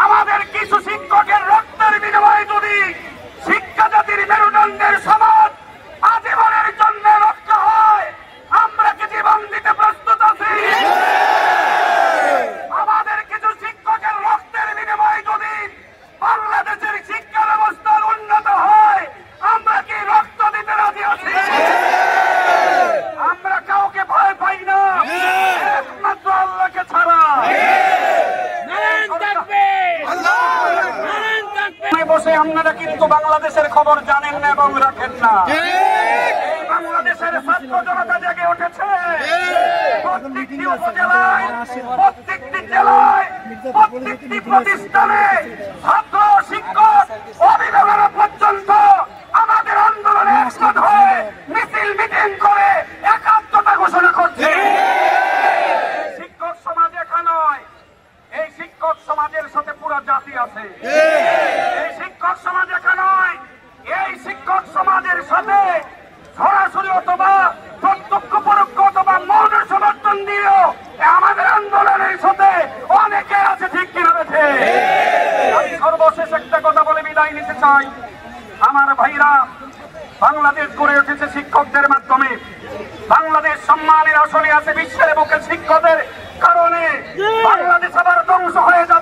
আমাদের কিছু শিক্ষকের রক্তের বিনিময়ে যদি শিক্ষা জাতির মেরুদণ্ডের সমাজ আজীবনের জন্য রক্ষা হয়, আমরা কি জীবন দিতে প্রস্তুত আছি? আমাদের কিছু শিক্ষকের রক্তের বিনিময়ে যদি বাংলাদেশের শিক্ষা ব্যবস্থার উন্নত হয়, আমরা কি রক্ত দিতে রাজি আছি? আমরা কাউকে ভয় পাই না, একমাত্র আল্লাহকে ছাড়া। বসে আপনারা কিন্তু বাংলাদেশের খবর জানেন না এবং রাখেন না। এই বাংলাদেশের ছাত্র জনতা জেগে উঠেছে। প্রত্যেকটি উপজেলায়, প্রত্যেকটি জেলায়, প্রত্যেকটি প্রতিষ্ঠানে ছাত্র, শিক্ষক, অভিভাবক পর্যন্ত আমাদের আন্দোলনে একমত হয়ে মিছিল মিটিং করে একাত্মতা ঘোষণা করছে। শিক্ষক সমাজ একা নয়, এই শিক্ষক সমাজের সাথে পুরো জাতি আছে। এই শিক্ষক সমাজ একা নয়, এই শিক্ষক সমাজের সাথে সরাসরি অথবা প্রত্যক্ষ পরোক্ষ অথবা মৌন সমর্থন দিয়েও আমাদের আন্দোলনের সাথে অনেকে আছে। ঠিক কিনা বেঠে? আমি সর্বশেষ একটা কথা বলে বিদায় নিতে চাই। আমার ভাইরা, বাংলাদেশ গড়ে উঠেছে শিক্ষকদের মাধ্যমে। বাংলাদেশ সম্মানের আসলে আছে বিশ্বের বুকে শিক্ষকদের কারণে। বাংলাদেশ আবার ধ্বংস হয়ে যাবে।